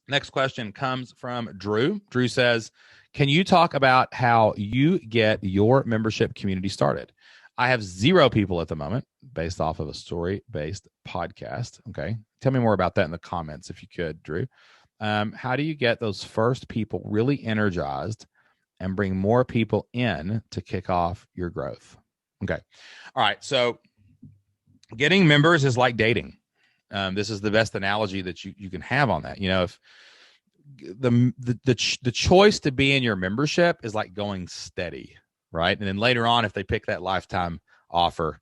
Next question comes from Drew. Drew says, can you talk about how you get your membership community started? I have 0 people at the moment based off of a story-based podcast. Okay. Tell me more about that in the comments if you could, Drew. How do you get those first people really energized and bring more people in to kick off your growth? Okay. All right. So getting members is like dating. This is the best analogy that you can have on that. If the choice to be in your membership is like going steady, right? And then later on, if they pick that lifetime offer,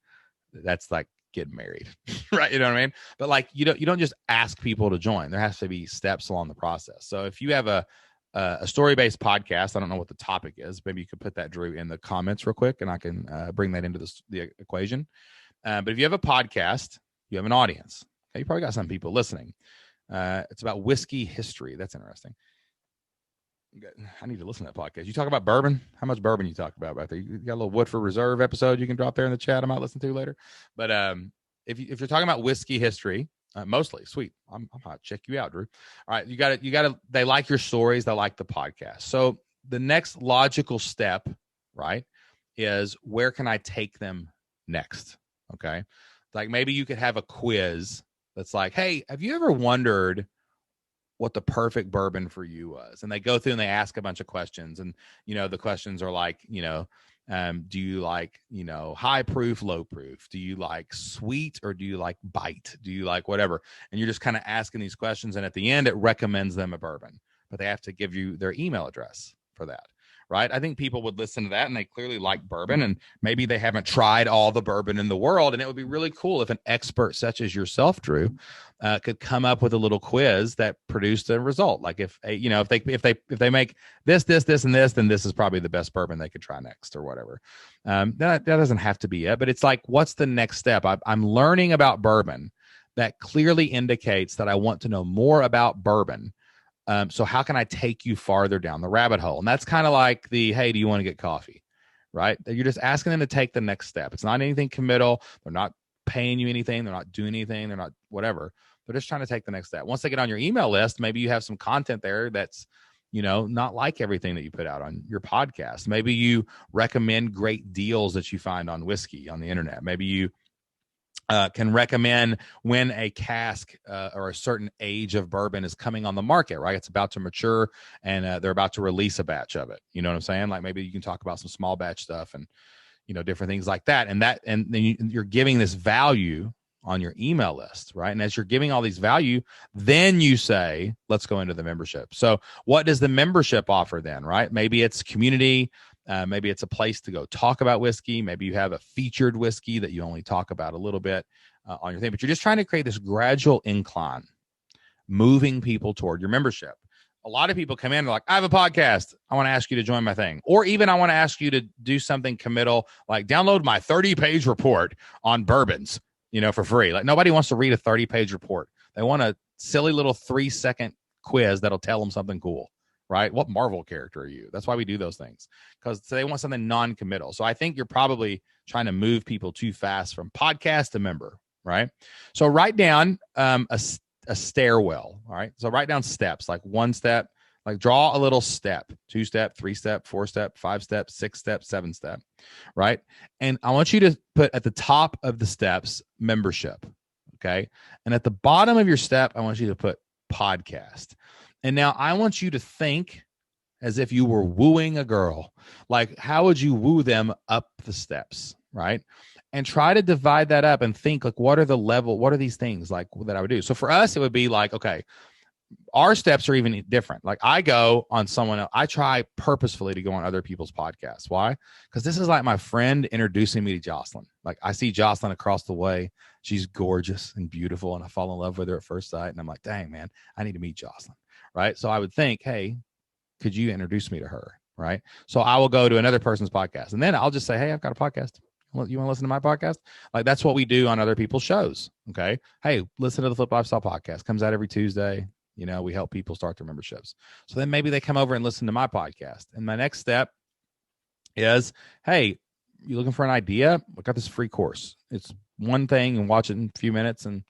that's like getting married, right? You know what I mean? But like you don't just ask people to join. There has to be steps along the process. So if you have a story-based podcast, I don't know what the topic is. Maybe you could put that, Drew, in the comments real quick, and I can bring that into the equation. But if you have a podcast, you have an audience. Okay, you probably got some people listening. It's about whiskey history. That's interesting. I need to listen to that podcast. You talk about bourbon. How much bourbon you talk about right there? You got a little Woodford Reserve episode you can drop there in the chat. I might listen to later. But if you're talking about whiskey history, mostly sweet, I'm gonna check you out, Drew. All right, you got to. They like your stories. They like the podcast. So the next logical step, right, is where can I take them next? Okay, like maybe you could have a quiz that's like, hey, have you ever wondered what the perfect bourbon for you was? And they go through and they ask a bunch of questions. And, the questions are like, do you like, high proof, low proof? Do you like sweet or do you like bite? Do you like whatever? And you're just kind of asking these questions. And at the end, it recommends them a bourbon, but they have to give you their email address for that. Right. I think people would listen to that and they clearly like bourbon and maybe they haven't tried all the bourbon in the world. And it would be really cool if an expert such as yourself, Drew, could come up with a little quiz that produced a result. Like if they make this, and this, then this is probably the best bourbon they could try next or whatever. That doesn't have to be it, but it's like, what's the next step? I'm learning about bourbon that clearly indicates that I want to know more about bourbon. So how can I take you farther down the rabbit hole? And that's kind of like hey, do you want to get coffee? Right? You're just asking them to take the next step. It's not anything committal. They're not paying you anything. They're not doing anything. They're not whatever. They're just trying to take the next step. Once they get on your email list, maybe you have some content there that's, not like everything that you put out on your podcast. Maybe you recommend great deals that you find on whiskey on the internet. Maybe you can recommend when a cask or a certain age of bourbon is coming on the market, right? It's about to mature and they're about to release a batch of it. You know what I'm saying? Like maybe you can talk about some small batch stuff and, different things like that. And then you're giving this value on your email list, right? And as you're giving all these value, then you say, let's go into the membership. So what does the membership offer then, right? Maybe it's community. Maybe it's a place to go talk about whiskey. Maybe you have a featured whiskey that you only talk about a little bit on your thing, but you're just trying to create this gradual incline, moving people toward your membership. A lot of people come in and they're like, I have a podcast. I want to ask you to join my thing. Or even I want to ask you to do something committal, like download my 30-page report on bourbons, for free. Like nobody wants to read a 30-page report. They want a silly little 3-second quiz that'll tell them something cool. Right? What Marvel character are you? That's why we do those things, because they want something non-committal. So I think you're probably trying to move people too fast from podcast to member, right? So write down a stairwell, all right? So write down steps, like 1 step, like draw a little step, 2 step, 3 step, 4 step, 5 step, 6 step, 7 step, right? And I want you to put at the top of the steps, membership, okay? And at the bottom of your step, I want you to put podcast. And now I want you to think as if you were wooing a girl. Like, how would you woo them up the steps, right? And try to divide that up and think, like, what are these things like that I would do? So for us, it would be like, okay, our steps are even different. Like I go on someone else. I try purposefully to go on other people's podcasts. Why? Because this is like my friend introducing me to Jocelyn. Like I see Jocelyn across the way. She's gorgeous and beautiful. And I fall in love with her at first sight. And I'm like, dang, man, I need to meet Jocelyn. Right. So I would think, hey, could you introduce me to her? Right. So I will go to another person's podcast and then I'll just say, hey, I've got a podcast. You want to listen to my podcast? Like that's what we do on other people's shows. Okay. Hey, listen to the Flip Lifestyle podcast. Comes out every Tuesday. You know, we help people start their memberships. So then maybe they come over and listen to my podcast. And my next step is, hey, you looking for an idea? I got this free course. It's one thing and watch it in a few minutes and,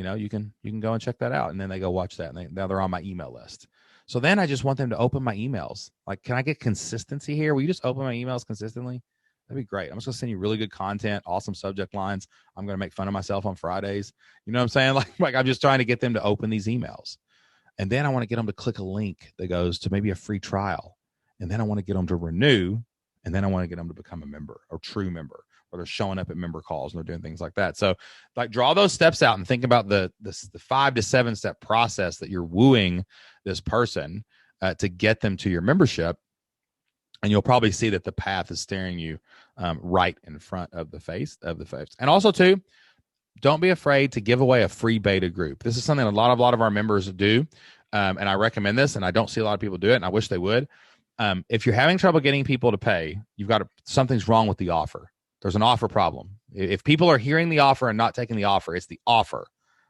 you can go and check that out. And then they go watch that, and now they're on my email list. So then I just want them to open my emails. Like, can I get consistency here? Will you just open my emails consistently? That'd be great. I'm just gonna send you really good content, awesome subject lines. I'm gonna make fun of myself on Fridays. You know what I'm saying? Like I'm just trying to get them to open these emails. And then I want to get them to click a link that goes to maybe a free trial. And then I want to get them to renew. And then I want to get them to become a member or true member, or they're showing up at member calls and they're doing things like that. So like draw those steps out and think about the 5 to 7 step process that you're wooing this person to get them to your membership. And you'll probably see that the path is staring you right in front of the face. And also too, don't be afraid to give away a free beta group. This is something a lot of our members do. And I recommend this, and I don't see a lot of people do it, and I wish they would. If you're having trouble getting people to pay, something's wrong with the offer. There's an offer problem. If people are hearing the offer and not taking the offer, it's the offer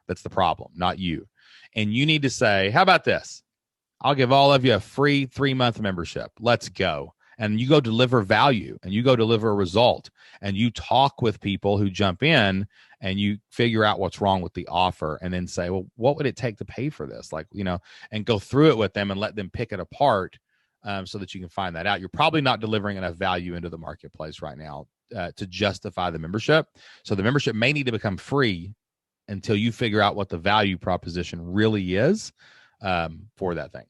that's the problem, not you. And you need to say, how about this? I'll give all of you a free 3-month membership. Let's go. And you go deliver value, and you go deliver a result, and you talk with people who jump in, and you figure out what's wrong with the offer, and then say, well, what would it take to pay for this? And go through it with them and let them pick it apart so that you can find that out. You're probably not delivering enough value into the marketplace right now to justify the membership. So the membership may need to become free until you figure out what the value proposition really is for that thing.